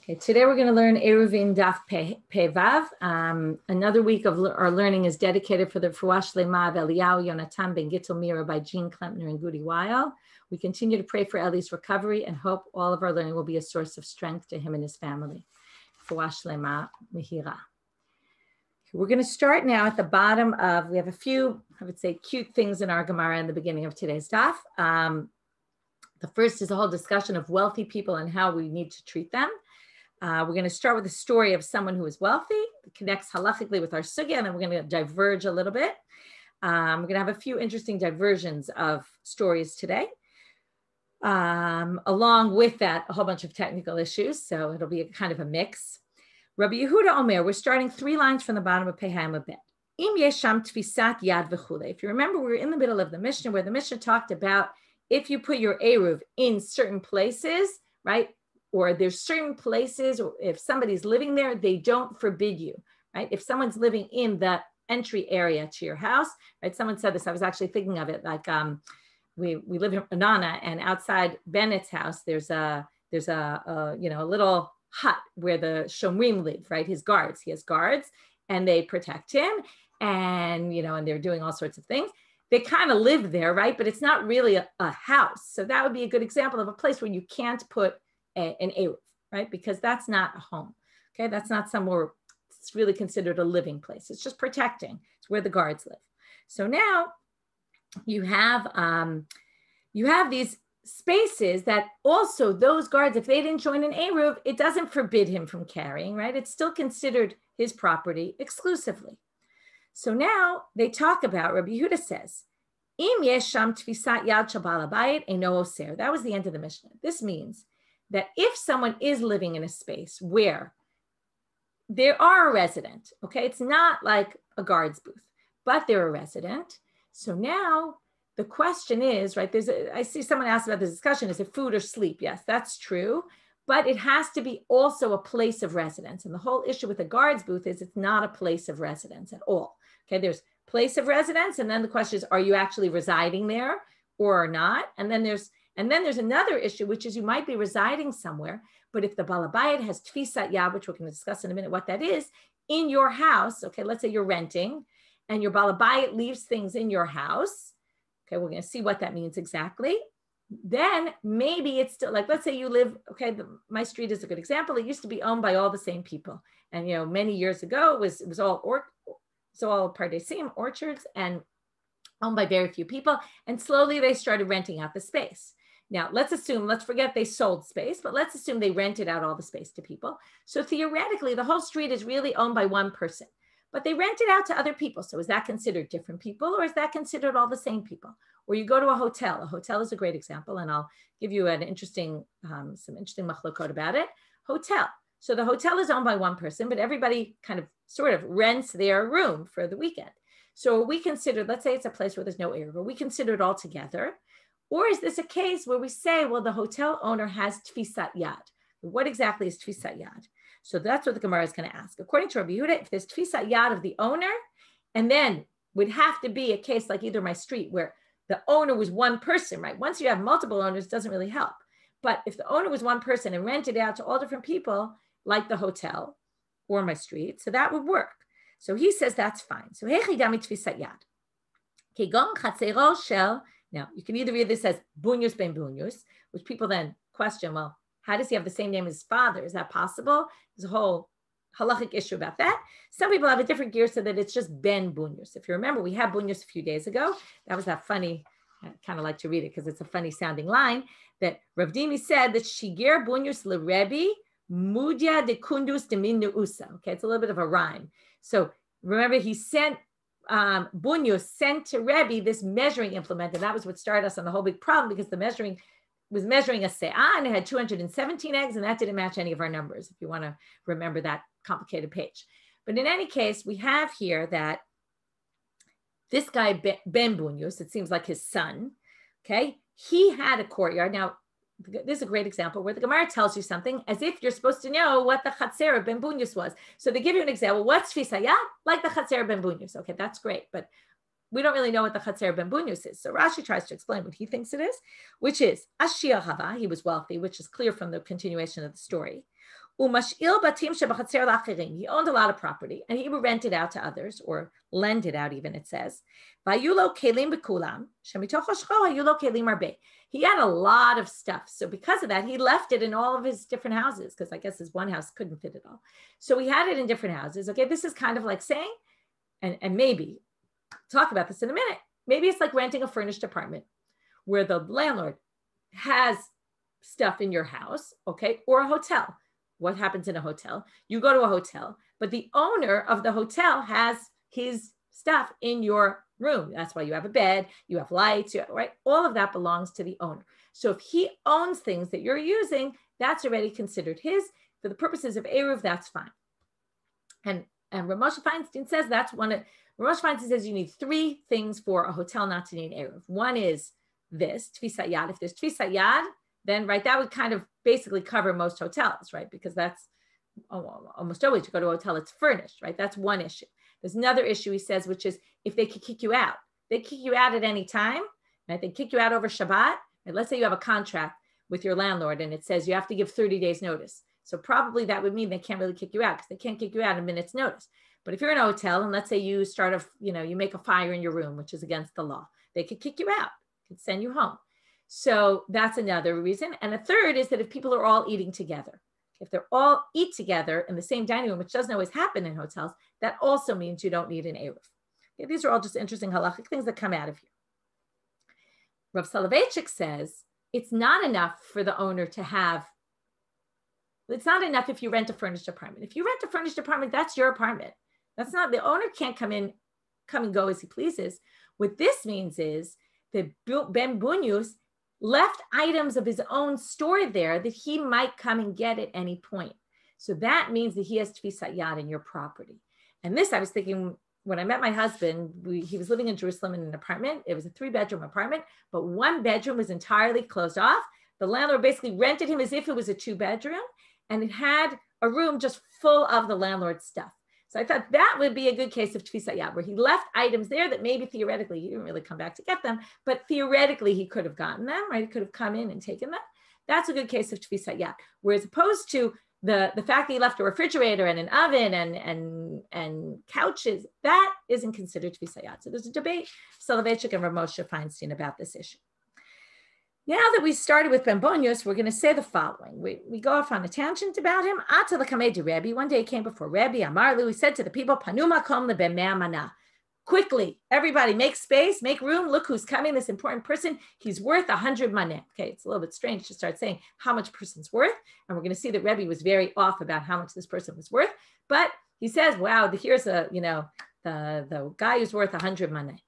Okay, today we're going to learn Eruvin Daf Vav. Another week of our learning is dedicated for the Fuash Lema of Eliyahu Yonatan Ben Gittel Mira by Jean Klempner and Gudi Weil. We continue to pray for Eli's recovery and hope all of our learning will be a source of strength to him and his family. Fuash Lema Mihira. We're going to start now at the bottom of, we have a few, I would say, cute things in our Gemara in the beginning of today's Daf. The first is a whole discussion of wealthy people and how we need to treat them. We're going to start with a story of someone who is wealthy. It connects halachically with our sugya, and then we're going to diverge a little bit. We're going to have a few interesting diversions of stories today. Along with that, a whole bunch of technical issues, so it'll be a kind of a mix. Rabbi Yehuda Omer, we're starting 3 lines from the bottom of Pehayim a bit. Im yesham tfisat yad v'chule. If you remember, we were in the middle of the Mishnah where the Mishnah talked about if you put your Eruv in certain places, right? Or there's certain places, or if somebody's living there, they don't forbid you, right? If someone's living in the entry area to your house, right? Someone said this, I was actually thinking of it, like we live in Anana, and outside Bennett's house, there's a little hut where the Shomrim live, right? His guards, he has guards, and they protect him, and and they're doing all sorts of things. They kind of live there, right? But it's not really a house. So that would be a good example of a place where you can't put an Eruv, right? Because that's not a home, okay? That's not somewhere it's really considered a living place. It's just protecting. It's where the guards live. So now you have these spaces that also those guards, if they didn't join an Eruv, it doesn't forbid him from carrying, right? It's still considered his property exclusively. So now they talk about, Rabbi Yehuda says, Im yesh sham tfisat yad shabal habayit eino oser. That was the end of the Mishnah. This means that if someone is living in a space where they are a resident, okay, it's not like a guard's booth, but they're a resident. So now the question is, right, I see someone asked about this discussion, is it food or sleep? Yes, that's true, but it has to be also a place of residence. And the whole issue with the guard's booth is it's not a place of residence at all. Okay, there's place of residence, and then the question is, are you actually residing there or not? And then there's another issue, which is you might be residing somewhere, but if the balabayit has tfisat yad, which we're going to discuss in a minute what that is, in your house, okay, let's say you're renting, and your balabayit leaves things in your house, okay, we're going to see what that means exactly. Then maybe it's still, like, let's say you live, okay, my street is a good example. It used to be owned by all the same people. And, many years ago, it was all pardesim, orchards, and owned by very few people. And slowly they started renting out the space. Now, let's forget they sold space, but let's assume they rented out all the space to people. So theoretically, the whole street is really owned by one person, but they rent it out to other people. So is that considered different people, or is that considered all the same people? Or you go to a hotel. A hotel is a great example, and I'll give you some interesting machlokot about it. Hotel. So the hotel is owned by one person, but everybody kind of sort of rents their room for the weekend. So we consider, let's say it's a place where there's no Eruv, we consider it all together. Or is this a case where we say, well, the hotel owner has tfisat yad? What exactly is tfisat yad? So that's what the Gemara is going to ask. According to Rabbi Yehuda, if there's tfisat yad of the owner, and then would have to be a case like either my street where the owner was one person, right? Once you have multiple owners, it doesn't really help. But if the owner was one person and rented out to all different people, like the hotel or my street, so that would work. So he says that's fine. So hechidami tfisat yad. Kegom chatzero shel. Now, you can either read this as bunyus ben bunyus, which people then question, well, how does he have the same name as his father? Is that possible? There's a whole halachic issue about that. Some people have a different gear so that it's just ben bunyus. If you remember, we had bunyus a few days ago. That was that funny, I kind of like to read it because it's a funny sounding line, that Rav Dimi said that shiger bunyus lerebi mudya de kundus de min neusa. Okay, it's a little bit of a rhyme. So remember, he sent Bunyus sent to Rebbe this measuring implement, and that was what started us on the whole big problem, because the measuring was measuring a se'ah, and it had 217 eggs, and that didn't match any of our numbers, if you want to remember that complicated page. But in any case, we have here that this guy, Ben Bunyus, it seems like his son, okay, he had a courtyard. Now, this is a great example where the Gemara tells you something as if you're supposed to know what the Chatzer of Ben Bunyus was. So they give you an example. What's tfisat yad? Like the Chatzer of Ben Bunyus. Okay, that's great. But we don't really know what the Chatzer of Ben Bunyus is. So Rashi tries to explain what he thinks it is, which is Ashia Hava. He was wealthy, which is clear from the continuation of the story. He owned a lot of property and he would rent it out to others or lend it out even, it says. He had a lot of stuff. So because of that, he left it in all of his different houses because I guess his one house couldn't fit it all. So he had it in different houses. Okay, this is kind of like saying, and maybe talk about this in a minute. Maybe it's like renting a furnished apartment where the landlord has stuff in your house, okay, or a hotel. What happens in a hotel? You go to a hotel, but the owner of the hotel has his stuff in your room. That's why you have a bed, you have lights, right? All of that belongs to the owner. So if he owns things that you're using, that's already considered his. For the purposes of Eruv, that's fine. And Rav Feinstein says that's one of, Rav Feinstein says you need three things for a hotel not to need Eruv. One is this, Tfisat Yad. If there's Tfisat Yad, then, right, that would kind of basically cover most hotels, right? Because that's almost always you go to a hotel, it's furnished, right? That's one issue. There's another issue, he says, which is if they could kick you out. They kick you out at any time, right? They kick you out over Shabbat. Right? Let's say you have a contract with your landlord and it says you have to give 30 days notice. So probably that would mean they can't really kick you out because they can't kick you out a minute's notice. But if you're in a hotel and let's say you start you make a fire in your room, which is against the law, they could kick you out, could send you home. So that's another reason. And a third is that if people are all eating together, if they're all eat together in the same dining room, which doesn't always happen in hotels, that also means you don't need an Eruv. Okay, these are all just interesting halachic things that come out of here. Rav Soloveitchik says it's not enough for the owner to have, it's not enough if you rent a furnished apartment. If you rent a furnished apartment, that's your apartment. That's not, the owner can't come and go as he pleases. What this means is that Ben Bunyus left items of his own stored there that he might come and get at any point. So that means that he has Tfisat Yad in your property. And this, I was thinking, when I met my husband, he was living in Jerusalem in an apartment. It was a 3-bedroom apartment, but one bedroom was entirely closed off. The landlord basically rented him as if it was a 2-bedroom, and it had a room just full of the landlord's stuff. So I thought that would be a good case of Tfisat Yad, where he left items there that maybe theoretically, he didn't really come back to get them, but theoretically he could have gotten them, right? He could have come in and taken them. That's a good case of Tfisat Yad. Whereas opposed to the fact that he left a refrigerator and an oven and couches, that isn't considered Tfisat Yad. So there's a debate, Soloveitchik and Rav Moshe Feinstein, about this issue. Now that we started with Ben Bunyus, we're going to say the following. We go off on a tangent about him. One day he came before Rebbe Amarlu. He said to the people, Panu makom lebemea mana. Quickly, everybody, make space, make room. Look who's coming, this important person. He's worth 100 maneh. Okay, it's a little bit strange to start saying how much a person's worth. And we're going to see that Rebbe was very off about how much this person was worth. But he says, wow, here's the guy who's worth 100 maneh.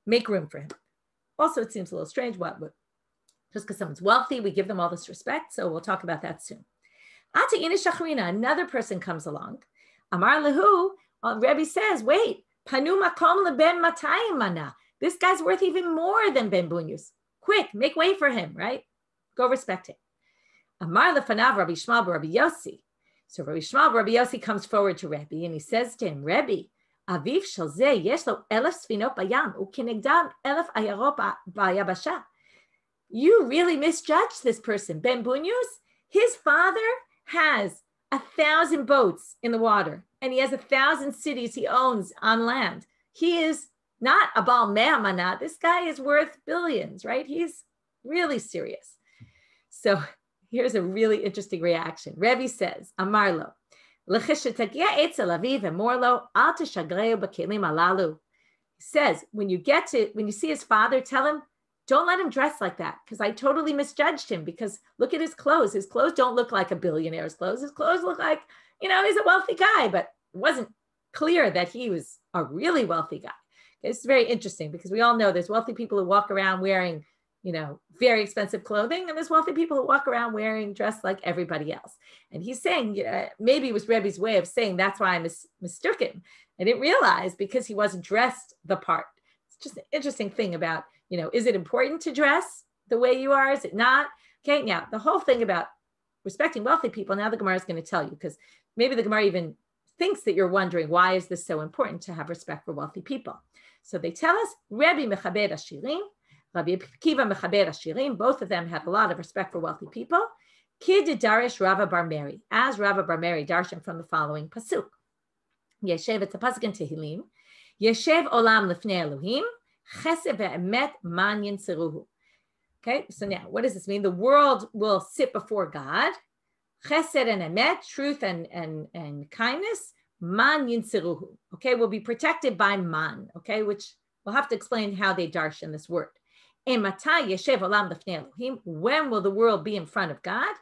Make room for him. Also, it seems a little strange. Just because someone's wealthy, we give them all this respect. So we'll talk about that soon. Another person comes along. Amar lehu, Rebbe says, wait, panu makom leben matayim mana. This guy's worth even more than Ben Bunyus. Quick, make way for him, right? Go respect him. Amar lefanav Rabbi Shmuel Rabbi Yossi. So Rabbi Shmuel Rabbi Yossi comes forward to Rebbe and he says to him, Rebbe, aviv shel zeh yesh lo 1,000 sfinot bayam ukinegdam 1,000 ayarot bayabasha. You really misjudged this person. Ben Bunyus, his father has 1,000 boats in the water, and he has 1,000 cities he owns on land. He is not a Baal Mea Mana. This guy is worth billions, right? He's really serious. So here's a really interesting reaction. Rebbe says, Amarlo, he says, when you see his father, tell him, don't let him dress like that, because I totally misjudged him, because look at his clothes. His clothes don't look like a billionaire's clothes. His clothes look like, he's a wealthy guy, but it wasn't clear that he was a really wealthy guy. It's very interesting because we all know there's wealthy people who walk around wearing, very expensive clothing, and there's wealthy people who walk around dressed like everybody else. And he's saying, maybe it was Rebbe's way of saying that's why I mistook him. I didn't realize because he wasn't dressed the part. It's just an interesting thing about, is it important to dress the way you are? Is it not? Okay, now the whole thing about respecting wealthy people, now the Gemara is going to tell you, because maybe the Gemara even thinks that you're wondering, why is this so important to have respect for wealthy people? So they tell us, Rebbe Mechaber Ashirim, Rabbi Akiva Mechaber Ashirim, both of them have a lot of respect for wealthy people. Kid Darish Rava Bar Meri, as Rava Bar Meri darshan from the following pasuk. Yeshev, it's a pasuk in Tehillim. Yeshev olam lifnei Elohim, chesed ve'emet man yinseruhu. Okay, so now what does this mean? The world will sit before God. Chesed and emet, truth and kindness, man yinseruhu. Okay, will be protected by man. Okay, which we'll have to explain how they darshan this word. Ematay yeshev olam lifnei Elohim. When will the world be in front of God?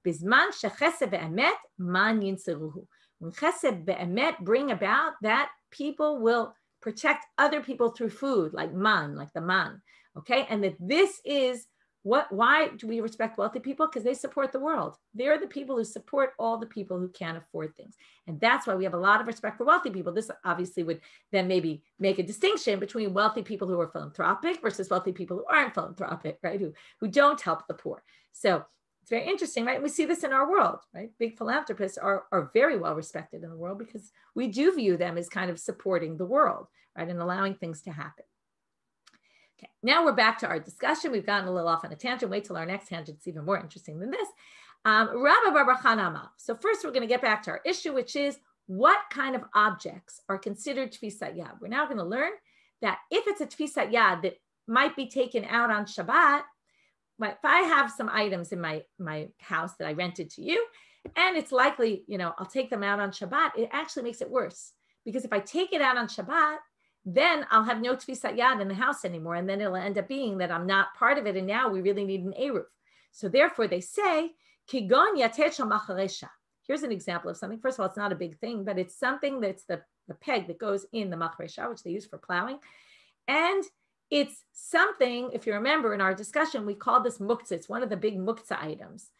Bizman shechesed ve'emet man yinseruhu. When chesed ve'emet bring about that people will protect other people through food, like man, like the man. Okay, and that this is why do we respect wealthy people? Because they support the world. They're the people who support all the people who can't afford things. And that's why we have a lot of respect for wealthy people. This obviously would then maybe make a distinction between wealthy people who are philanthropic versus wealthy people who aren't philanthropic, right? Who don't help the poor. So it's very interesting, right? We see this in our world, right? Big philanthropists are very well respected in the world because we do view them as kind of supporting the world, right? And allowing things to happen. Okay, now we're back to our discussion. We've gotten a little off on a tangent. Wait till our next tangent. It's even more interesting than this. Rabba Bar Bar Chana Amal. So first we're going to get back to our issue, which is what kind of objects are considered tfisat yad. We're now going to learn that if it's a tfisat yad that might be taken out on Shabbat, if I have some items in my house that I rented to you, and it's likely, I'll take them out on Shabbat, it actually makes it worse. Because if I take it out on Shabbat, then I'll have no tfisat yad in the house anymore. And then it'll end up being that I'm not part of it. And now we really need an eruv. So therefore they say, Kigon yatet shel macharesha. Here's an example of something. First of all, it's not a big thing, but it's something that's the peg that goes in the macharesha, which they use for plowing. And it's something, if you remember in our discussion, we call this muktzah. It's one of the big muktzah items.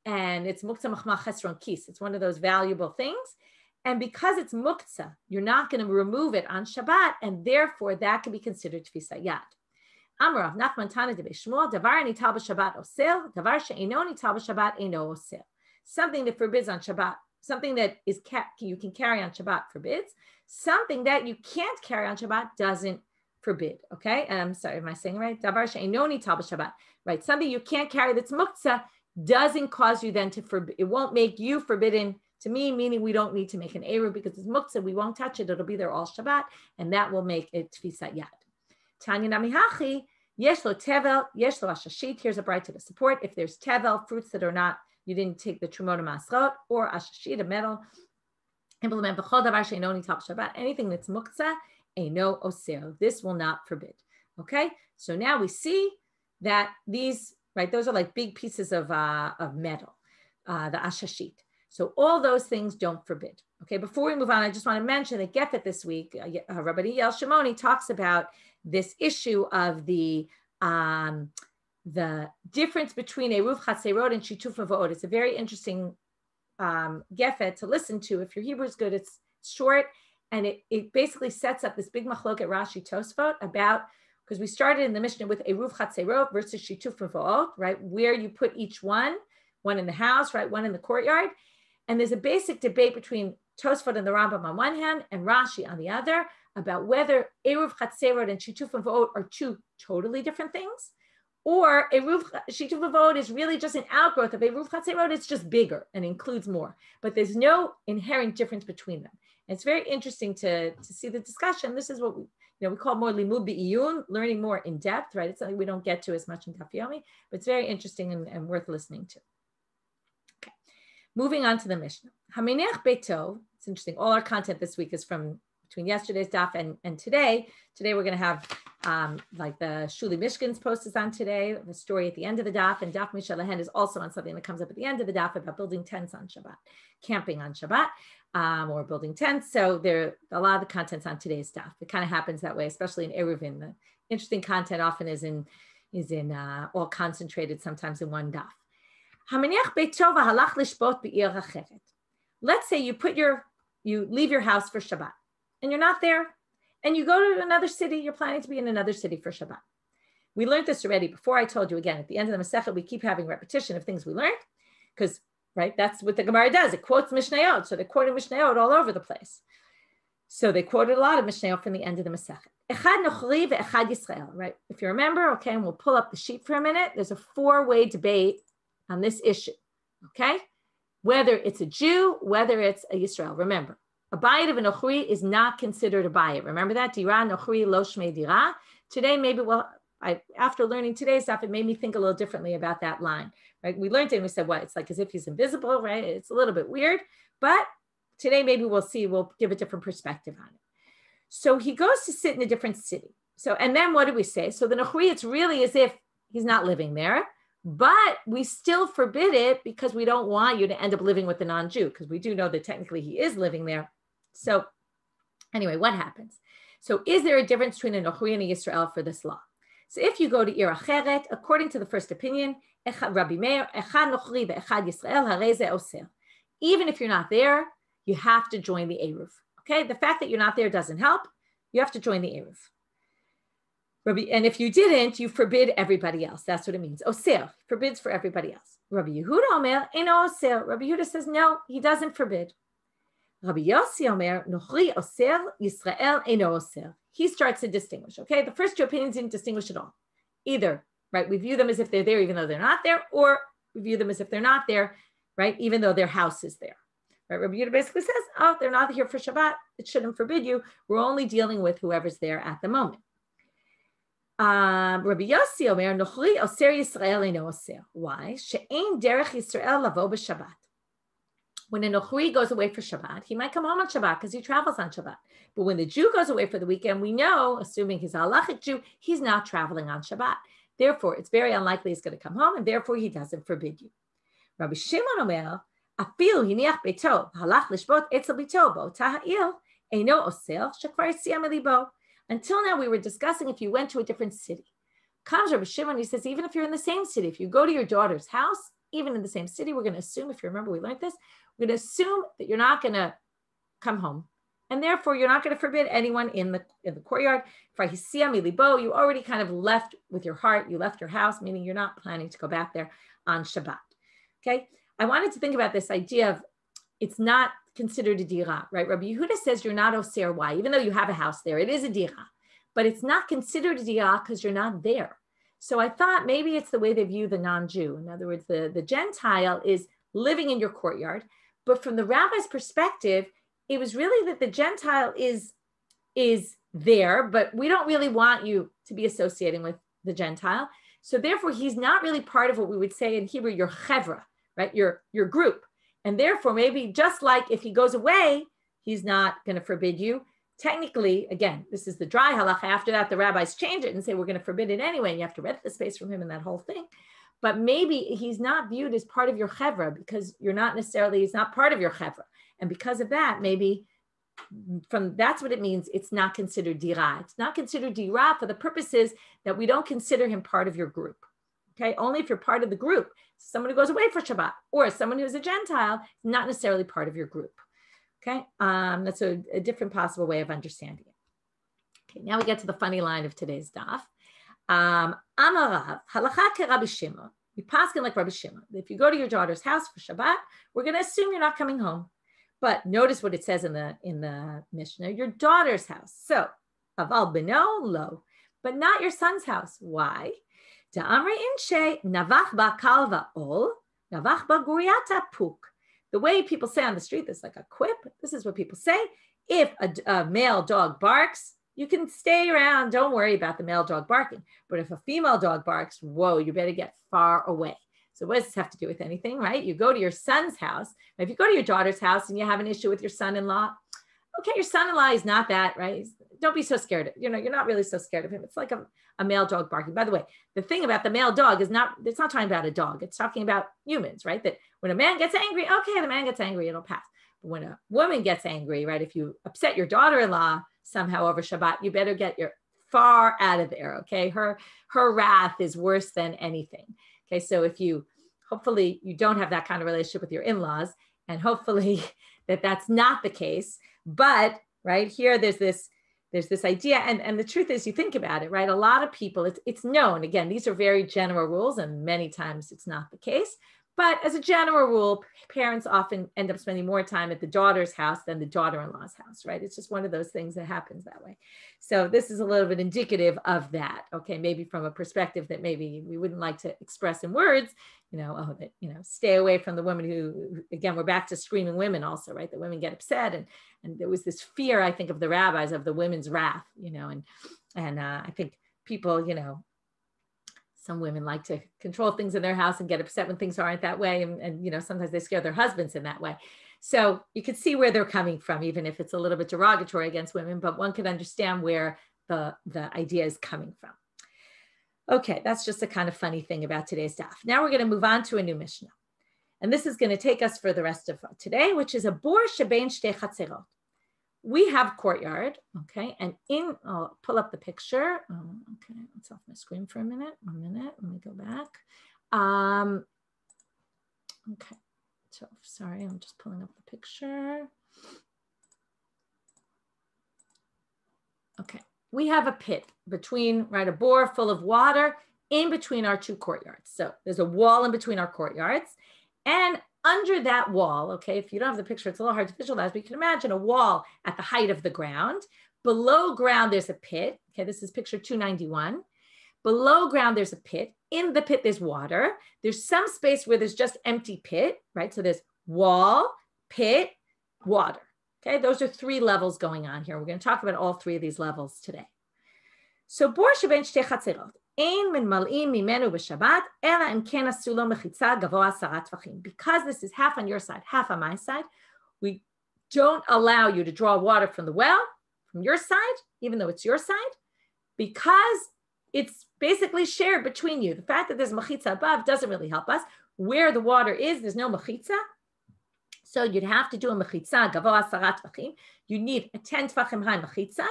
And it's muktzah machma chesron kis. It's one of those valuable things. And because it's muktzah, you're not going to remove it on Shabbat, and therefore that can be considered tfisat yad. Amar Rav Nachman Tana de Shmuel, davar nital b'Shabbat osel, davar she'eino nital b'Shabbat eino osel. Something that forbids on Shabbat, something that you can carry on Shabbat forbids. Something that you can't carry on Shabbat doesn't forbid. Okay, I'm sorry, am I saying right? Davar she'eino nital b'Shabbat. Right, something you can't carry that's muktzah doesn't cause you then to forbid. It won't make you forbidden to me, meaning we don't need to make an eruv because it's muktzah, we won't touch it, it'll be there all Shabbat, and that will make it tfisat yad. Tanya namihachi, yesh lo tevel, yesh lo ashashit. Here's a bright to the support. If there's tevel, fruits that are not, you didn't take the trumot masrot, or ashashit, a metal, implement b'chol davar she'eino nital b'Shabbat, anything that's muktzah, eino osir. This will not forbid. Okay, so now we see that these, right, those are like big pieces of metal, the ashashit. So all those things don't forbid. Okay, before we move on, I just want to mention that Gefet this week, Rabbanit Michelle Farber talks about this issue of the difference between Eruv Chatzerot and Shituf Mavot. It's a very interesting Gefet to listen to. If your Hebrew is good, it's short, and it basically sets up this big machloket Rashi Tosfot about, because we started in the Mishnah with Eruv Chatzerot versus Shituf Mavot, right, where you put each one in the house, right, one in the courtyard. And there's a basic debate between Tosfot and the Rambam on one hand and Rashi on the other about whether Eruv Chatzerot and Shituf Mavot are two totally different things, or Shituf Mavot is really just an outgrowth of Eruv Chatzerot. It's just bigger and includes more, but there's no inherent difference between them. And it's very interesting to see the discussion. This is what we call more limud be'iyun, learning more in depth, right? It's something we don't get to as much in Daf Yomi, but it's very interesting and worth listening to. Moving on to the Mishnah. Haminech beto. It's interesting. All our content this week is from between yesterday's daf and today. Today we're going to have like the Shuli Mishkan's post is on today, the story at the end of the daf, and Daf Michelle Farber is also on something that comes up at the end of the daf about building tents on Shabbat, camping on Shabbat, or building tents. So there, a lot of the content's on today's daf. It kind of happens that way, especially in Eruvin. The interesting content often is in all concentrated sometimes in one daf. Let's say you leave your house for Shabbat and you're not there, and you go to another city. You're planning to be in another city for Shabbat. We learned this already before. I told you again at the end of the Masechet, we keep having repetition of things we learned because, right, that's what the Gemara does. It quotes Mishnayot, so they're quoting Mishnayot all over the place. So they quoted a lot of Mishnayot from the end of the Masechet. Echad Nochri ve'echad Yisrael, right? If you remember, okay, and we'll pull up the sheet for a minute. There's a 4-way debate on this issue, okay? Whether it's a Jew, whether it's a Yisrael. Remember, a bayit of a nochri is not considered a bayit. Remember that? Dira nochri lo shmei dira. Today, maybe, after learning today's stuff, it made me think a little differently about that line, right? We learned it and we said, what? It's like as if he's invisible, right? It's a little bit weird, but today maybe we'll give a different perspective on it. So he goes to sit in a different city. So, and then what do we say? So the nochri, it's really as if he's not living there, but we still forbid it because we don't want you to end up living with a non-Jew, because we do know that technically he is living there. So anyway, what happens? So is there a difference between a nochri and a Yisrael for this law? So if you go to Ir Acheret, according to the first opinion, Rabbi Meir, echad nochri ve'echad Yisrael, harei ze oser. Even if you're not there, you have to join the Eruv. Okay, the fact that you're not there doesn't help. You have to join the Eruv. And if you didn't, you forbid everybody else. That's what it means. Oser, forbids for everybody else. Rabbi Yehuda Omer, eno oser. Rabbi Yehuda says, no, he doesn't forbid. Rabbi Yossi Omer, nochri oser, Yisrael eno oser. He starts to distinguish, okay? The first two opinions didn't distinguish at all. Either, right, we view them as if they're there even though they're not there, or we view them as if they're not there, right, even though their house is there. Right? Rabbi Yehuda basically says, oh, they're not here for Shabbat. It shouldn't forbid you. We're only dealing with whoever's there at the moment. Rabbi Yossi Omer, nochri oser Yisrael eno oser. Why? She'ein derech Yisrael lavo b'Shabbat. When a nochri goes away for Shabbat, he might come home on Shabbat because he travels on Shabbat. But when the Jew goes away for the weekend, we know, assuming he's a halachic Jew, he's not traveling on Shabbat. Therefore, it's very unlikely he's going to come home, and therefore he doesn't forbid you. Rabbi Shimon Omer, afilu hiniach beito, halach lishbot etzel bito bo taha'il, eino oser shekvar yitziah melibo. Until now, we were discussing if you went to a different city. Comes Rabbi Shimon, he says, even if you're in the same city, if you go to your daughter's house, even in the same city, we're going to assume, if you remember, we learned this, we're going to assume that you're not going to come home. And therefore, you're not going to forbid anyone in the courtyard. You already kind of left with your heart. You left your house, meaning you're not planning to go back there on Shabbat. Okay. I wanted to think about this idea of it's not considered a dira, right? Rabbi Yehuda says you're not oser. Why? Even though you have a house there, it is a dira, but it's not considered a dira because you're not there. So I thought maybe it's the way they view the non-Jew. In other words, the Gentile is living in your courtyard, but from the rabbi's perspective, it was really that the Gentile is there, but we don't really want you to be associating with the Gentile. So therefore, he's not really part of what we would say in Hebrew, your chevra, right? Your group. And therefore, maybe just like if he goes away, he's not going to forbid you. Technically, again, this is the dry halacha. After that, the rabbis change it and say, we're going to forbid it anyway. And you have to rent the space from him and that whole thing. But maybe he's not viewed as part of your chevra because he's not part of your chevra. And because of that, maybe that's what it means. It's not considered dira. It's not considered dira for the purposes that we don't consider him part of your group. Okay, only if you're part of the group. Someone who goes away for Shabbat or someone who's a Gentile, not necessarily part of your group. Okay, that's a different possible way of understanding it. Okay, now we get to the funny line of today's daf. Amarav, halacha ke Rabbi Shimon. We paskin like Rabbi Shimon. If you go to your daughter's house for Shabbat, we're going to assume you're not coming home. But notice what it says in the Mishnah, your daughter's house. So, aval beno lo, but not your son's house. Why? Da'amri inshe navach ba kalva ol, navach ba guriata puk. The way people say on the street, there's like a quip. This is what people say. If a male dog barks, you can stay around. Don't worry about the male dog barking. But if a female dog barks, whoa, you better get far away. So what does this have to do with anything, right? You go to your son's house. If you go to your daughter's house and you have an issue with your son-in-law, okay, your son-in-law is not that, right? Don't be so scared. You're not really so scared of him. It's like a male dog barking. By the way, the thing about the male dog is it's not talking about a dog. It's talking about humans, right? That when a man gets angry, okay, the man gets angry, it'll pass. But when a woman gets angry, right? If you upset your daughter-in-law somehow over Shabbat, you better get far out of there, okay? Her wrath is worse than anything. Okay, so hopefully you don't have that kind of relationship with your in-laws, and hopefully that's not the case. But right here, there's this idea, and the truth is, you think about it, right? A lot of people, it's known. Again, these are very general rules, and many times it's not the case. But as a general rule, parents often end up spending more time at the daughter's house than the daughter-in-law's house, right? It's just one of those things that happens that way. So this is a little bit indicative of that, okay? Maybe from a perspective that maybe we wouldn't like to express in words, stay away from the women who, again, we're back to screaming women also, right? The women get upset, and there was this fear, I think, of the rabbis of the women's wrath, and I think people, some women like to control things in their house and get upset when things aren't that way. And sometimes they scare their husbands in that way. So you could see where they're coming from, even if it's a little bit derogatory against women, but one could understand where the idea is coming from. Okay, that's just a kind of funny thing about today's daf. Now we're going to move on to a new Mishnah. And this is going to take us for the rest of today, which is a bor shebein shtei chatzerot. We have courtyard, okay, and I'll pull up the picture. Okay, it's off my screen for a minute. 1 minute, let me go back. Okay, so sorry, I'm just pulling up the picture. Okay, we have a pit between, right, a bore full of water in between our two courtyards. So there's a wall in between our courtyards, and under that wall, okay, if you don't have the picture, it's a little hard to visualize, but you can imagine a wall at the height of the ground. Below ground, there's a pit. Okay, this is picture 291. Below ground, there's a pit. In the pit, there's water. There's some space where there's just empty pit, right? So there's wall, pit, water. Okay, those are 3 levels going on here. We're going to talk about all 3 of these levels today. So, bor shebein shtei chatzerot. Because this is half on your side, half on my side, we don't allow you to draw water from the well, from your side, even though it's your side, because it's basically shared between you. The fact that there's mechitza above doesn't really help us. Where the water is, there's no mechitza. So you'd have to do a mechitza, gavoa 10 tvachim. You need a 10 tvachim high mechitza.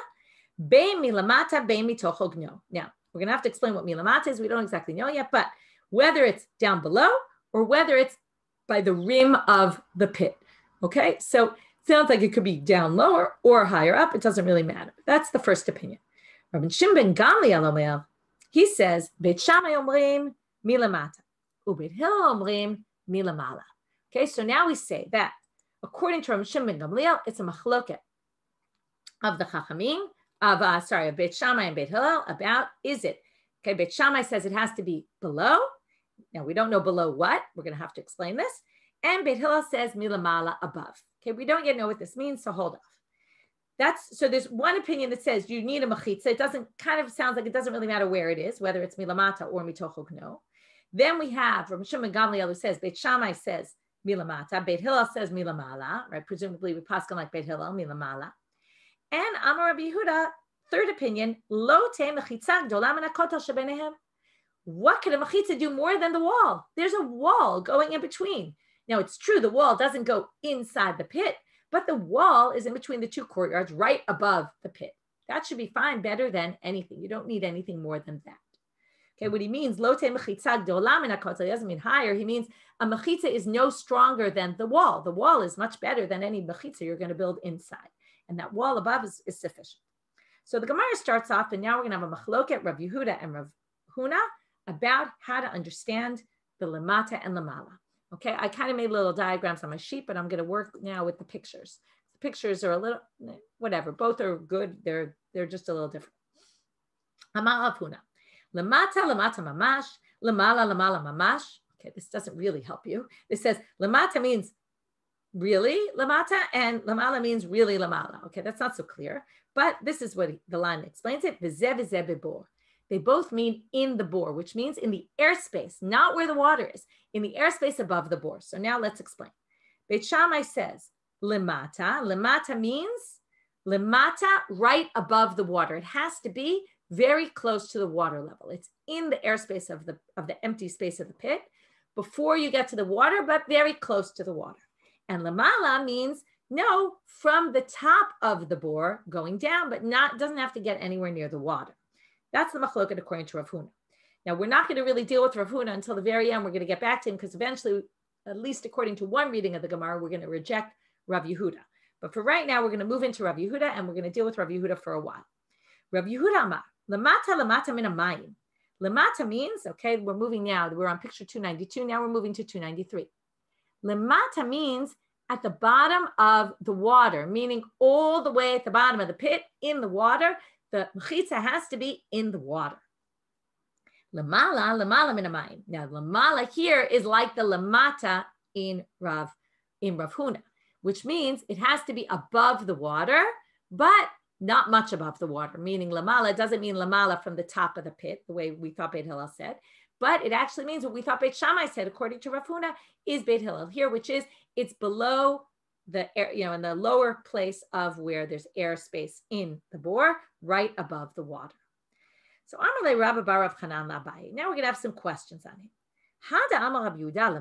Bein milamata, bein mitocho gno. Now, we're going to have to explain what milamata is. We don't exactly know yet, but whether it's down below or whether it's by the rim of the pit, okay? So it sounds like it could be down lower or higher up. It doesn't really matter. That's the first opinion. Rabban Shimon ben Gamliel Omer, he says, Beit Shammai omrim milamata, uBeit Hillel omrim milamala. Okay, so now we say that according to Rabban Shimon ben Gamliel, it's a machloket of the Chachamim, of Beit Shammai and Beit Hillel about, is it, okay, Beit Shammai says it has to be below. Now we don't know below what, we're going to have to explain this. And Beit Hillel says milamala, above. Okay, we don't yet know what this means, so hold off. So there's one opinion that says you need a mechitza. It sounds like it doesn't really matter where it is, whether it's milamata or mitocho gno. Then we have Rabban Shimon ben Gamliel who says, Beit Shammai says milamata, Beit Hillel says milamala, right? Presumably we paskin like Beit Hillel, milamala. And Amar Rabbi Yehuda, third opinion, lo te mechitza gdola min hakotel shebenehem. What could a mechitza do more than the wall? There's a wall going in between. Now it's true the wall doesn't go inside the pit, but the wall is in between the 2 courtyards, right above the pit. That should be fine, better than anything. You don't need anything more than that. Okay, what he means, lo te mechitza gdola min hakotel, he doesn't mean higher. He means a mechitza is no stronger than the wall. The wall is much better than any mechitza you're going to build inside. And that wall above is sufficient. So the Gemara starts off, and now we're going to have a machloket, Rav Yehuda and Rav Huna, about how to understand the lamata and lamala. Okay, I kind of made little diagrams on my sheet, but I'm going to work now with the pictures. The pictures are a little, whatever, both are good. They're just a little different. Amar Rav Huna, lamata mamash, lamala mamash. Okay, this doesn't really help you. This says lamata means really lamata, and lamala means really lamala. Okay, that's not so clear, but this is what the line explains it. V'zeh v'zeh bebor. They both mean in the bore, which means in the airspace, not where the water is, in the airspace above the bore. So now let's explain. Beit Shammai says lamata. Lamata means lamata, right above the water. It has to be very close to the water level. It's in the airspace of the empty space of the pit before you get to the water, but very close to the water. And lamala means no, from the top of the bore going down, but doesn't have to get anywhere near the water. That's the machloket according to Rav Huna. Now we're not going to really deal with Rav Huna until the very end. We're going to get back to him because eventually, at least according to one reading of the Gemara, we're going to reject Rav Yehuda. But for right now, we're going to move into Rav Yehuda, and we're going to deal with Rav Yehuda for a while. Rav Yehuda amar, lamata min hamayim, Lemata means, okay, we're moving now. We're on picture 292. Now we're moving to 293. Lemata means at the bottom of the water, meaning all the way at the bottom of the pit in the water. The mechitza has to be in the water. Lemala min hamayim. Now, lemala here is like the lemata in Rav Huna, which means it has to be above the water, but not much above the water. Meaning lemala doesn't mean lemala from the top of the pit, the way we thought Beit Hillel said, but it actually means what we thought Beit Shammai said, according to Rav Huna, is Beit Hillel here, which is it's below the air, in the lower place of where there's airspace in the bore, right above the water. So Amalei Rabba Bar Rav Chanan Labai. Now we're going to have some questions on him. Hada Amar Rav Yehuda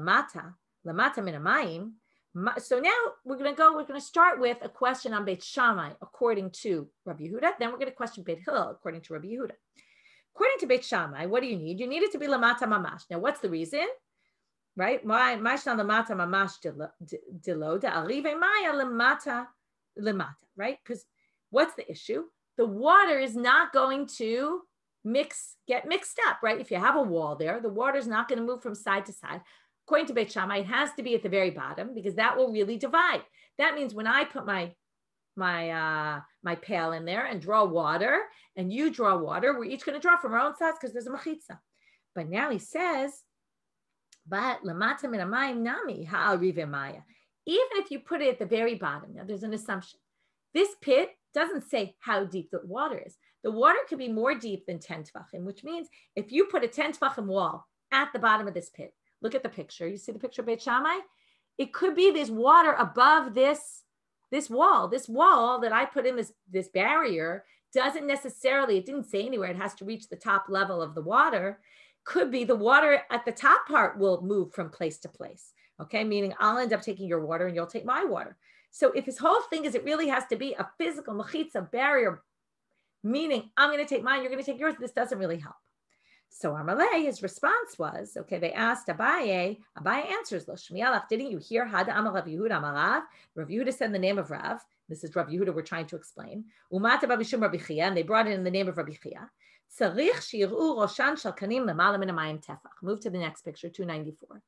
lemata min hamayim. So now we're going to start with a question on Beit Shammai according to Rabbi Yehuda. Then we're going to question Beit Hillel according to Rabbi Yehuda. According to Beit Shammai, what do you need? You need it to be lamata mamash. Now, what's the reason? Right? Ma'ishna lamata mamash dilo da'arive maya lamata. Right? Because what's the issue? The water is not going to get mixed up, right? If you have a wall there, the water is not going to move from side to side. According to Beit Shammai, it has to be at the very bottom because that will really divide. That means when I put my pail in there and draw water, and you draw water, we're each going to draw from our own sides because there's a mechitza. But now he says, but lamata min hamayim nami ha'arive maya. Even if you put it at the very bottom, now there's an assumption. This pit doesn't say how deep the water is. The water could be more deep than 10 tvachim, which means if you put a 10 tvachim wall at the bottom of this pit, look at the picture. You see the picture of Beit Shammai? It could be there's water above this wall. This wall that I put in this barrier doesn't necessarily, it didn't say anywhere it has to reach the top level of the water. Could be the water at the top part will move from place to place. Okay, meaning I'll end up taking your water and you'll take my water. So if his whole thing is it really has to be a physical mechitza barrier, meaning I'm going to take mine, you're going to take yours, this doesn't really help. So Amalei, his response was, okay, they asked Abaye answers, Lo Shmielach, didn't you hear Hada Amar Rav Yehuda Amarav? Rav Yehuda said the name of Rav. This is Rav Yehuda we're trying to explain. Umata Babishum Rabbi Chia, and they brought it in the name of Rabbi Chia. Tzarich shi'ir'u roshan shel kanim lemala min hamayim tefach. Move to the next picture, 294.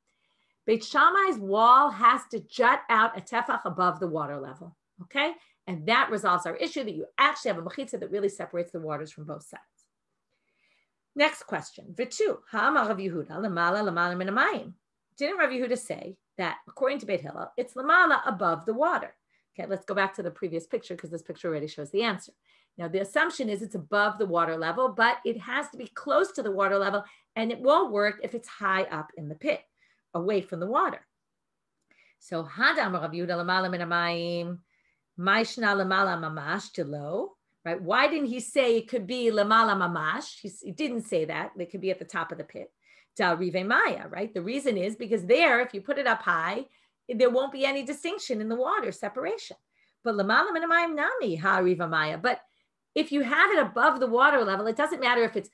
Beit Shammai's wall has to jut out a tefach above the water level, okay? And that resolves our issue that you actually have a mechitza that really separates the waters from both sides. Next question. V'tu, ha'amar Rav Yehuda lemala min hamayim. Didn't Rav Yehuda say that according to Beit Hillel, it's lemala above the water? Okay, let's go back to the previous picture because this picture already shows the answer. Now, the assumption is it's above the water level, but it has to be close to the water level, and it won't work if it's high up in the pit, away from the water. So, Hadam Rav Yehuda lemala min hamayim, ma'ishna lemala mamash tilo. Right? Why didn't he say it could be lemala mamash? He didn't say that. It could be at the top of the pit. Da'arive maya, right? The reason is because there, if you put it up high, there won't be any distinction in the water separation. But lemala min hamayim nami ha'arive maya. But if you have it above the water level, it doesn't matter if it's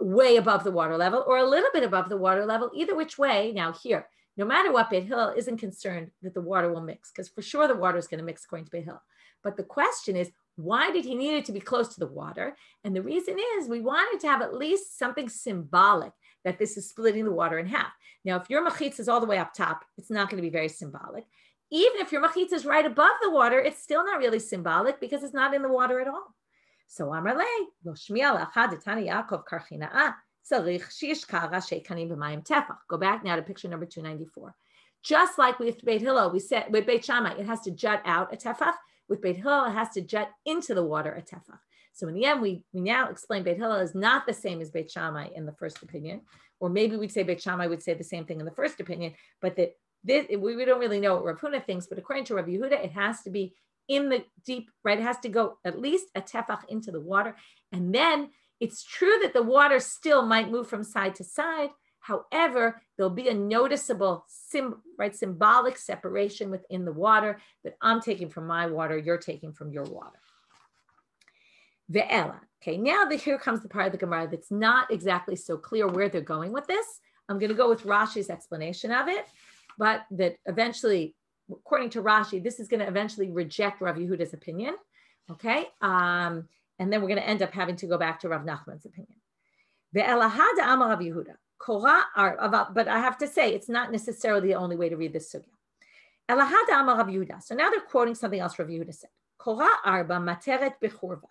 way above the water level or a little bit above the water level, either which way. Now here, no matter what, Beit Hillel isn't concerned that the water will mix, because for sure the water is going to mix according to Beit Hillel. But the question is, why did he need it to be close to the water? And the reason is we wanted to have at least something symbolic that this is splitting the water in half. Now, if your mechitza is all the way up top, it's not going to be very symbolic. Even if your mechitza is right above the water, it's still not really symbolic because it's not in the water at all. So Amar Lei, Lo Shmielach Hadetani Yaakov Karchina'a Tzarich Sheyishkar Rashi Kanim B'Mayim Tefach. Go back now to picture number 294. Just like with Beit Hillel, we said with Beit Shammai, it has to jut out a tefach. With Beit Hillel, it has to jut into the water a tefach. So in the end, we now explain Beit Hillel is not the same as Beit Shammai in the first opinion, or maybe we'd say Beit Shammai would say the same thing in the first opinion, but that we don't really know what Rav Huna thinks, but according to Rav Yehuda, it has to be in the deep, right? It has to go at least a tefach into the water. And then it's true that the water still might move from side to side. However, there'll be a noticeable symbolic separation within the water that I'm taking from my water, you're taking from your water. Ve'ela. Okay, now here comes the part of the Gemara that's not exactly so clear where they're going with this. I'm going to go with Rashi's explanation of it, but that eventually, according to Rashi, this is going to eventually reject Rav Yehuda's opinion. Okay, and then we're going to end up having to go back to Rav Nachman's opinion. Ve'elahada amar Rav Yehuda. But I have to say, it's not necessarily the only way to read this sugya. Elahada amar Rav Yehuda. So now they're quoting something else Rav Yehuda said. Kora arba materet bechorva.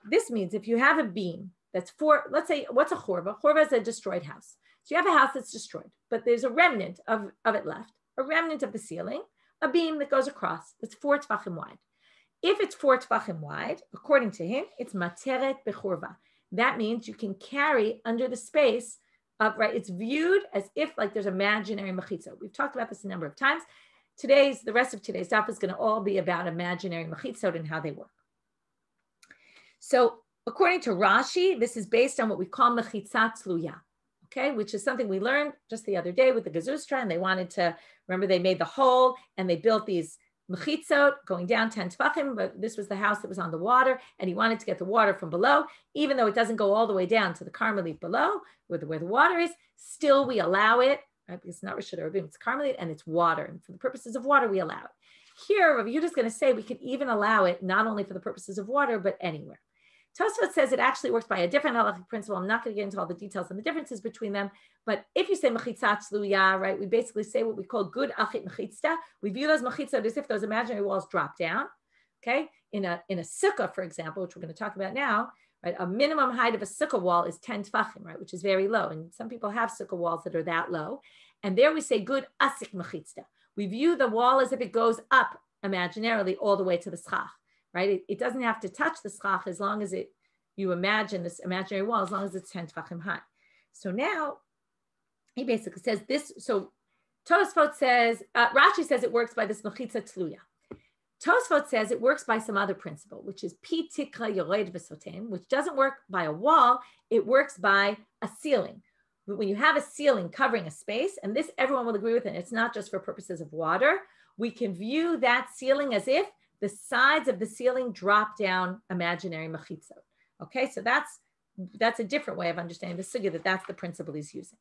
This means if you have a beam that's four, let's say, what's a chorva? Chorva is a destroyed house. So you have a house that's destroyed, but there's a remnant of it left, a remnant of the ceiling, a beam that goes across. It's 4 tefachim wide. If it's 4 tefachim wide, according to him, it's materet bechorva. That means you can carry under the space of, right? It's viewed as if like there's imaginary mechitza. We've talked about this a number of times. The rest of today's daf is going to all be about imaginary mechitzot and how they work. So according to Rashi, this is based on what we call mechitza tluya, okay, which is something we learned just the other day with the Gezustra, and they wanted to, remember they made the hole and they built these mechitzot going down 10 tefachim, but this was the house that was on the water, and he wanted to get the water from below, even though it doesn't go all the way down to the Carmelite below, where the water is, still we allow it, right? Because it's not Rishut Eruvin, it's Carmelite, and it's water, and for the purposes of water, we allow it. Here, Rav Yehuda is going to say we could even allow it not only for the purposes of water, but anywhere. Tosfot says it actually works by a different halachic principle. I'm not going to get into all the details and the differences between them, but if you say mechitza tzluya, right, we basically say what we call good achit mechitza. We view those mechitzot as if those imaginary walls drop down, okay? In a sukkah, for example, which we're going to talk about now, right, a minimum height of a sukkah wall is 10 tefachim, right, which is very low, and some people have sukkah walls that are that low, and there we say good asik mechitza. We view the wall as if it goes up imaginarily all the way to the schach. Right? It doesn't have to touch the schach as long as you imagine this imaginary wall, as long as it's 10 tefachim high. So now he basically says this. So Tosfot says, Rashi says it works by this mechitza tluya. Tosfot says it works by some other principle, which is pi tikra yored v'sotem, which doesn't work by a wall. It works by a ceiling. When you have a ceiling covering a space, and this everyone will agree with it, it's not just for purposes of water, we can view that ceiling as if the sides of the ceiling drop down imaginary mechitzot. Okay, so that's a different way of understanding the sugya, that's the principle he's using.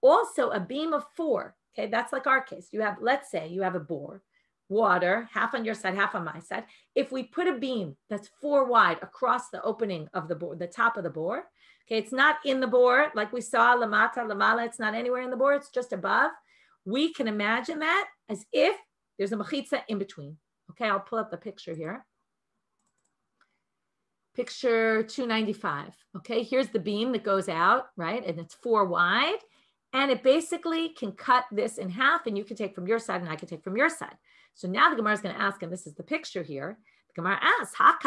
Also a beam of 4, okay, that's like our case. Let's say you have a bore, water, half on your side, half on my side. If we put a beam that's 4 wide across the opening of the bore, the top of the bore, okay, it's not in the bore, like we saw, lamata, lamala, it's not anywhere in the bore, it's just above. We can imagine that as if there's a mechitza in between. Okay, I'll pull up the picture here. Picture 295. Okay, here's the beam that goes out, right? And it's 4 wide. And it basically can cut this in half, and you can take from your side and I can take from your side. So now the Gemara is going to ask, and this is the picture here. The Gemara asks, how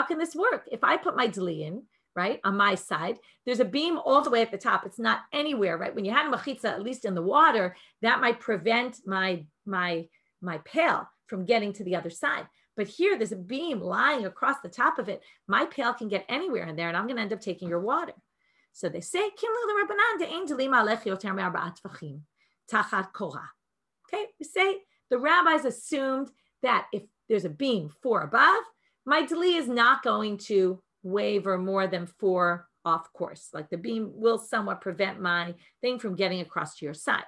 can this work? If I put my deli in, right, on my side, there's a beam all the way at the top. It's not anywhere, right? When you had a mechitza, at least in the water, that might prevent my pail from getting to the other side. But here, there's a beam lying across the top of it. My pail can get anywhere in there, and I'm going to end up taking your water. So they say, okay, we say the rabbis assumed that if there's a beam 4 above, my deli is not going to waver more than 4 off course. Like the beam will somewhat prevent my thing from getting across to your side.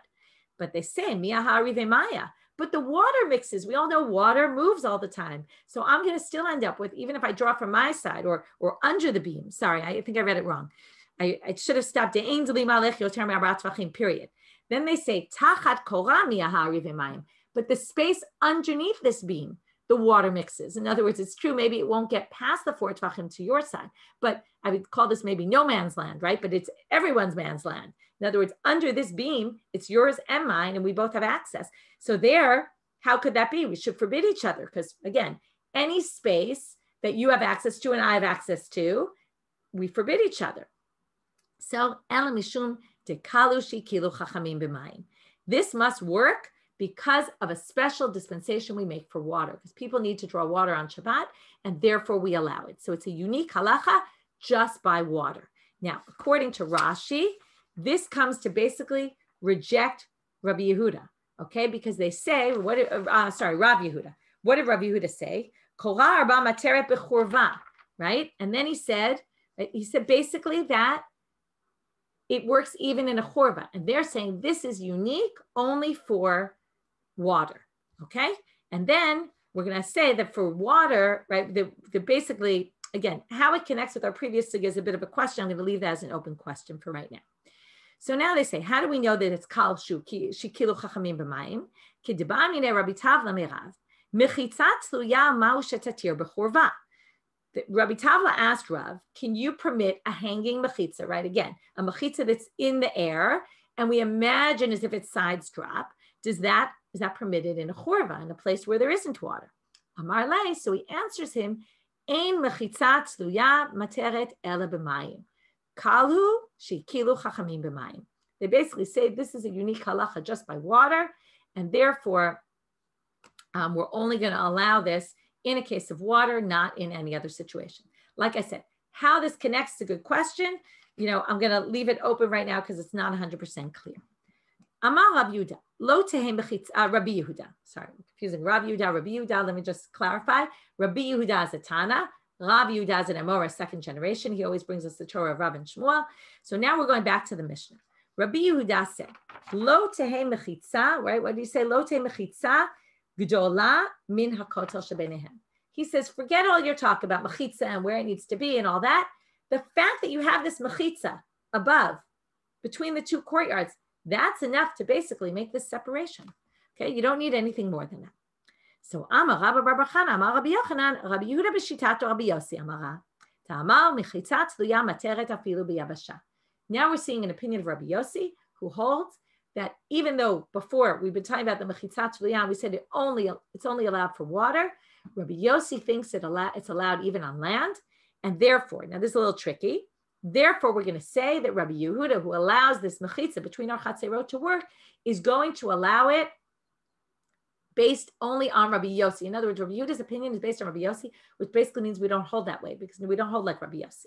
But they say, miyahari v'maya. But the water mixes. We all know water moves all the time. So I'm going to still end up with, even if I draw from my side or under the beam. Sorry, I think I read it wrong. I should have stopped. Period. Then they say, tachat kora miyahari v'mayim. But the space underneath this beam, the water mixes. In other words, it's true, maybe it won't get past the 4 tefachim to your side, but I would call this maybe no man's land, right? But it's everyone's man's land. In other words, under this beam, it's yours and mine, and we both have access. So there, how could that be? We should forbid each other because, again, any space that you have access to and I have access to, we forbid each other. So, this must work because of a special dispensation we make for water, because people need to draw water on Shabbat, and therefore we allow it. So it's a unique halacha just by water. Now, according to Rashi, this comes to basically reject Rabbi Yehuda, okay? Because they say, Rav Yehuda. What did Rav Yehuda say? Right? And then he said basically that it works even in a chorva. And they're saying this is unique only for water, okay? And then we're going to say that for water, right, the basically, again, how it connects with our previous sugya is a bit of a question. I'm going to leave that as an open question for right now. So now they say, how do we know that it's kal shikilu chachamim b'mayim? Ki dibam yinei Rabbi Tavla merav mechitza tluya ma'u shetatir b'chorva. Rabbi Tavla asked Rav, can you permit a hanging mechitza, right? Again, a mechitza that's in the air, and we imagine as if its sides drop. Is that permitted in a chorva, in a place where there isn't water? Amar lei, so he answers him, ein mechitza tluya materet ela b'mayim. Kalu shikilu chachamim b'mayim. They basically say this is a unique halacha just by water, and therefore we're only going to allow this in a case of water, not in any other situation. Like I said, how this connects is a good question. I'm going to leave it open right now because it's not 100% clear. Amar Rabbi Yehuda, lo tehem b'chitza, Rabbi Yehuda. Sorry, I'm confusing Rabbi Yehuda. Let me just clarify. Rabbi Yehuda is a Tana. Rabbi Yehuda is an Amora, second generation. He always brings us the Torah of Rav and Shmuel. So now we're going back to the Mishnah. Rabbi Yehuda said, lo tehem b'chitza, right? What do you say? Lo tehem b'chitza gdola min hakotel shebenehem. He says, forget all your talk about mechitza and where it needs to be and all that. The fact that you have this mechitza above, between the two courtyards, that's enough to basically make this separation. Okay, you don't need anything more than that. So, Amar Rabba Bar Bachana, Amar Rabbi Yochanan, Rabbi Yehuda b'shitato Rabbi Yossi, Amara, Ta'amar mechitza tluya materet afilu b'yabasha. Now we're seeing an opinion of Rabbi Yossi, who holds that even though before we've been talking about the mechitza tluya, we said it's only allowed for water, Rabbi Yossi thinks it's allowed even on land, and therefore, now this is a little tricky, therefore we're going to say that Rabbi Yehuda, who allows this mechitza between our chatzerot to work, is going to allow it based only on Rabbi Yossi. In other words, Rabbi Yehuda's opinion is based on Rabbi Yossi, which basically means we don't hold that way because we don't hold like Rabbi Yossi.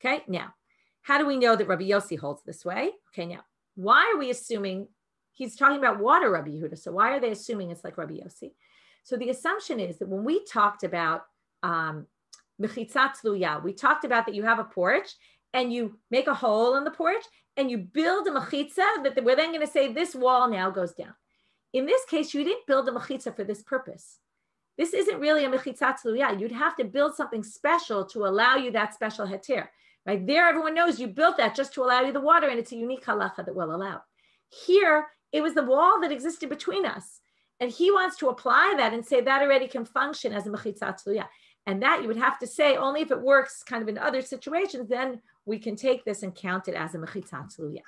Okay, now, how do we know that Rabbi Yossi holds this way? Okay, now, why are we assuming he's talking about water, Rabbi Yehuda? So why are they assuming it's like Rabbi Yossi? So the assumption is that when we talked about mechitza tluya, we talked about that you have a porch and you make a hole in the porch and you build a mechitza that we're then going to say this wall now goes down. In this case, you didn't build a mechitza for this purpose. This isn't really a mechitza tluya. You'd have to build something special to allow you that special heter. Right there, everyone knows you built that just to allow you the water, and it's a unique halacha that will allow. Here, it was the wall that existed between us, and he wants to apply that and say that already can function as a mechitza tluya. And that you would have to say only if it works kind of in other situations, then we can take this and count it as a mechitza tluya.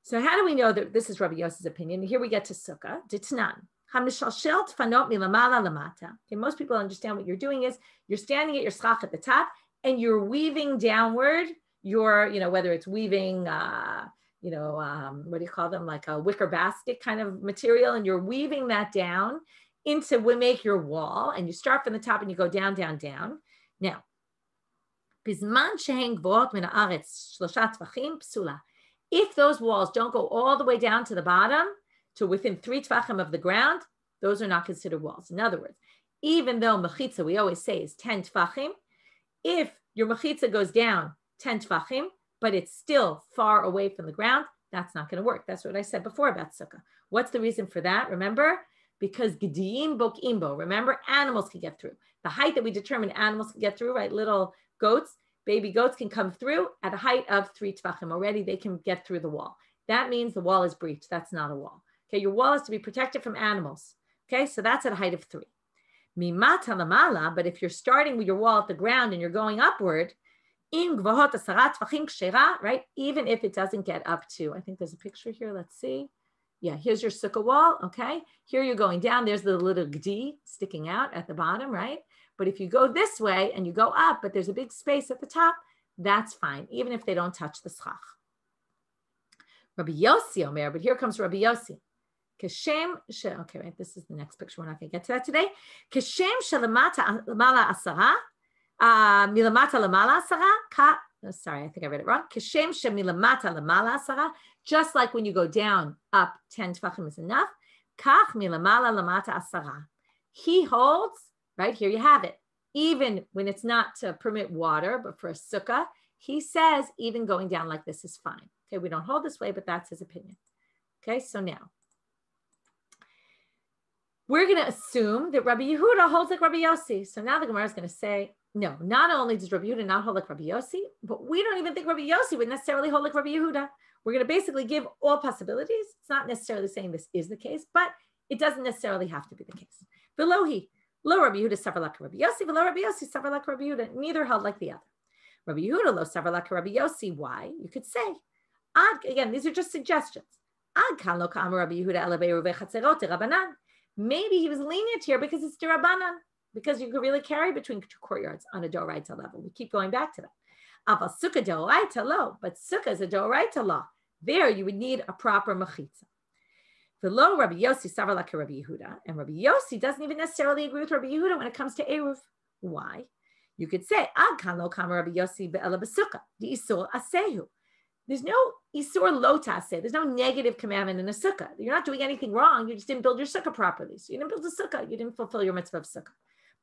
So how do we know that this is Rabbi Yossi's opinion? Here we get to Sukkah. Ditnan. Okay, most people understand what you're doing is you're standing at your schach at the top and you're weaving downward your, whether it's weaving, what do you call them? Like a wicker basket kind of material. And you're weaving that down into, we make your wall, and you start from the top and you go down, down, down. Now, if those walls don't go all the way down to the bottom, to within 3 tvachim of the ground, those are not considered walls. In other words, even though mechitza, we always say, is 10 tvachim, if your mechitza goes down 10 tvachim, but it's still far away from the ground, that's not going to work. That's what I said before about sukkah. What's the reason for that? Remember? Because gediyim bok imbo. Remember, animals can get through. The height that we determine animals can get through, right? Little goats, baby goats can come through at a height of 3 tvachim. Already they can get through the wall. That means the wall is breached. That's not a wall. Okay, your wall is to be protected from animals. Okay, so that's at a height of 3. Mimata lamala, but if you're starting with your wall at the ground and you're going upward, right? Even if it doesn't get up to, I think there's a picture here. Let's see. Yeah, here's your sukkah wall. Okay, here you're going down. There's the little gdi sticking out at the bottom, right? But if you go this way and you go up, but there's a big space at the top, that's fine, even if they don't touch the schach. Rabbi Yossi Omer, but here comes Rabbi Yossi. Okay, right, this is the next picture. We're not going to get to that today. Keshem shelamata lamala asara, milamata lamala asara. Sorry, I think I read it wrong. Keshem shemilamata lamala asara. Just like when you go down, up 10 tvachim is enough. Kach milamala lamata asara. He holds, right here you have it. Even when it's not to permit water, but for a sukkah, he says even going down like this is fine. Okay, we don't hold this way, but that's his opinion. Okay, so now. we're going to assume that Rabbi Yehuda holds like Rabbi Yossi. So now the Gemara is going to say, no, not only does Rabbi Yehuda not hold like Rabbi Yossi, but we don't even think Rabbi Yossi would necessarily hold like Rabbi Yehuda. We're going to basically give all possibilities. It's not necessarily saying this is the case, but it doesn't necessarily have to be the case. Velohi, lo Rabbi Yehuda savar like Rabbi Yossi, velo Rabbi Yossi savar like Rabbi Yehuda. Neither held like the other. Rabbi Yehuda lo savar like Rabbi Yossi. Why? You could say, again, these are just suggestions. Maybe he was lenient here because it's Rabbanan, because you could really carry between two courtyards on a Doraita level. We keep going back to that. Aval sukkah Doraita lo, but sukkah is a Doraita law. There you would need a proper mechitza. V'lo Rabbi Yossi savar like Rabbi Yehuda, and Rabbi Yossi doesn't even necessarily agree with Rabbi Yehuda when it comes to Eruv. Why? You could say, Ad kan lo kama Rabbi Yossi be'ela b'sukkah, the isur asehu. There's no isur lo taseh. There's no negative commandment in a sukkah. You're not doing anything wrong. You just didn't build your sukkah properly. So you didn't build a sukkah. You didn't fulfill your mitzvah of sukkah.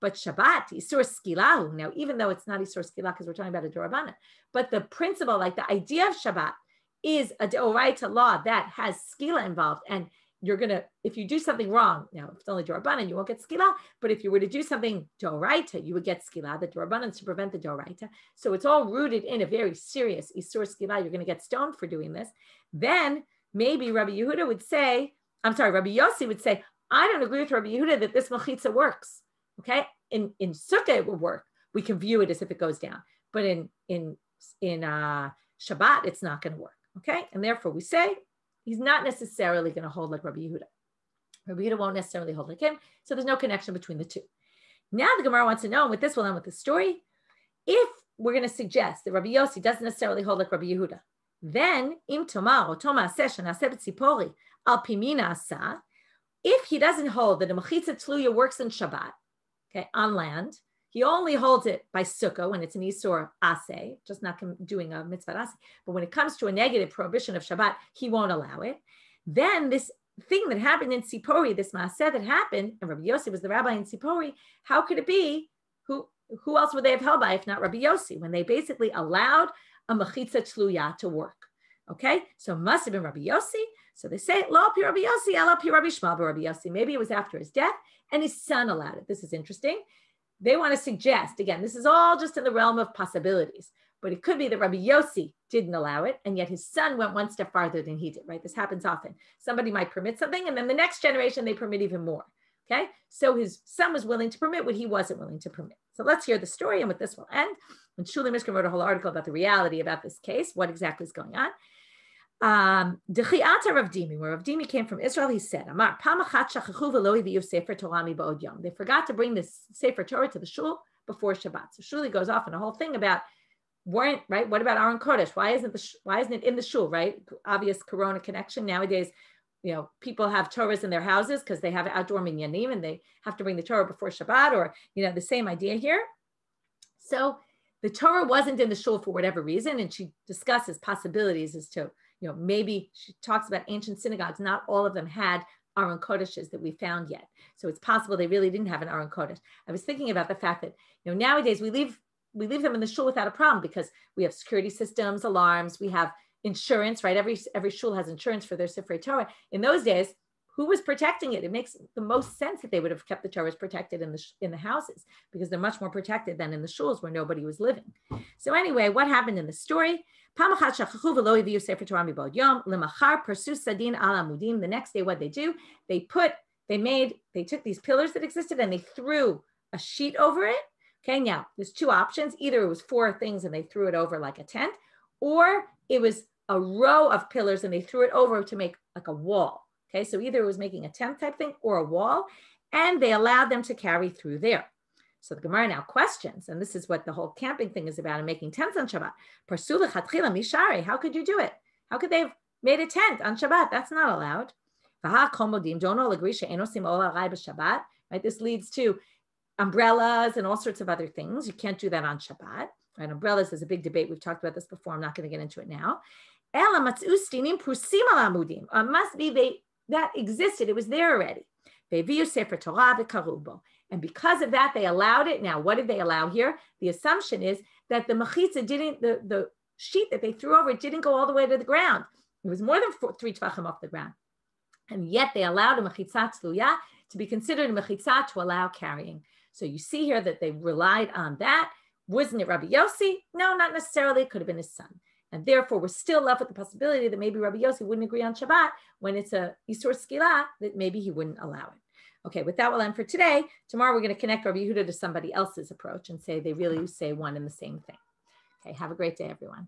But Shabbat, isur skilahu. Now, even though it's not isur skilah because we're talking about a dorabana, but the principle, like the idea of Shabbat, is a deoraita law that has skila involved. And you're going to, if you do something wrong, now if it's only dorabana, you won't get skila. But if you were to do something deoraita, you would get skila. The dorabana is to prevent the deoraita. So it's all rooted in a very serious isur skila. You're going to get stoned for doing this. Then maybe Rabbi Yehuda would say, Rabbi Yossi would say, I don't agree with Rabbi Yehuda that this mechitza works. Okay, in sukkah it will work. We can view it as if it goes down, but in Shabbat it's not going to work. Okay, and therefore we say he's not necessarily going to hold like Rabbi Yehuda. Rabbi Yehuda won't necessarily hold like him, so there's no connection between the two. Now the Gemara wants to know, and with this we'll end with the story. If we're going to suggest that Rabbi Yossi doesn't necessarily hold like Rabbi Yehuda, then im tomar or toma aseh shenaseh b'tzipori al pimina asa. If he doesn't hold that a mechitza tluya works in Shabbat, okay, on land, he only holds it by sukkah when it's an isur aseh, just not doing a mitzvah aseh. But when it comes to a negative prohibition of Shabbat, he won't allow it. Then this thing that happened in Sipori, this maaseh that happened, and Rabbi Yossi was the rabbi in Sipori, how could it be? Who else would they have held by if not Rabbi Yossi, when they basically allowed a mechitza tluya to work? Okay, so it must have been Rabbi Yossi. So they say, Lo pi Rabbi Yossi, ala pi Rabbi Shmuel Rabbi Yossi. Maybe it was after his death, and his son allowed it. This is interesting. They want to suggest, again, this is all just in the realm of possibilities, but it could be that Rabbi Yossi didn't allow it, and yet his son went one step farther than he did, right? This happens often. Somebody might permit something, and then the next generation, they permit even more, okay? So his son was willing to permit what he wasn't willing to permit. So let's hear the story, and with this will end. And Shuli Mishkan wrote a whole article about the reality about this case, what exactly is going on. Dechiata Rav Dimi, where Rav Dimi came from Israel, he said, Amar, they forgot to bring this Sefer Torah to the shul before Shabbat. So Shuli goes off in a whole thing about, right? What about Aron Kodesh? Why isn't it in the shul, right? Obvious Corona connection. Nowadays, people have Torahs in their houses because they have outdoor minyanim and they have to bring the Torah before Shabbat, or, the same idea here. So the Torah wasn't in the shul for whatever reason, and she discusses possibilities as to, maybe she talks about ancient synagogues. Not all of them had Aron Kodeshes that we found yet. So it's possible they really didn't have an Aron Kodesh. I was thinking about the fact that, nowadays we leave them in the shul without a problem because we have security systems, alarms, we have insurance, right? Every shul has insurance for their Sifrei Torah. In those days, who was protecting it? It makes the most sense that they would have kept the Torahs protected in the houses because they're much more protected than in the shuls where nobody was living. So anyway, what happened in the story? The next day, what they do? They took these pillars that existed and they threw a sheet over it. Okay, now there's two options. Either it was four things and they threw it over like a tent, or it was a row of pillars and they threw it over to make like a wall. Okay, so either it was making a tent type thing or a wall, and they allowed them to carry through there. So the Gemara now questions, and this is what the whole camping thing is about and making tents on Shabbat. How could you do it? How could they have made a tent on Shabbat? That's not allowed. Don't all agree? Right? This leads to umbrellas and all sorts of other things. You can't do that on Shabbat. Right? Umbrellas is a big debate. We've talked about this before. I'm not going to get into it now. Must be that existed. It was there already. And because of that, they allowed it. Now, what did they allow here? The assumption is that the mechitza the sheet that they threw over it didn't go all the way to the ground. It was more than 3 tvachim off the ground. And yet they allowed a mechitza tluya to be considered a mechitza to allow carrying. So you see here that they relied on that. Wasn't it Rabbi Yossi? No, not necessarily. It could have been his son. And therefore, we're still left with the possibility that maybe Rabbi Yossi wouldn't agree on Shabbat when it's a Isur Skila, that maybe he wouldn't allow it. Okay, with that, we'll end for today. Tomorrow, we're going to connect Rabbi Yehuda to somebody else's approach and say they really say one and the same thing. Okay, have a great day, everyone.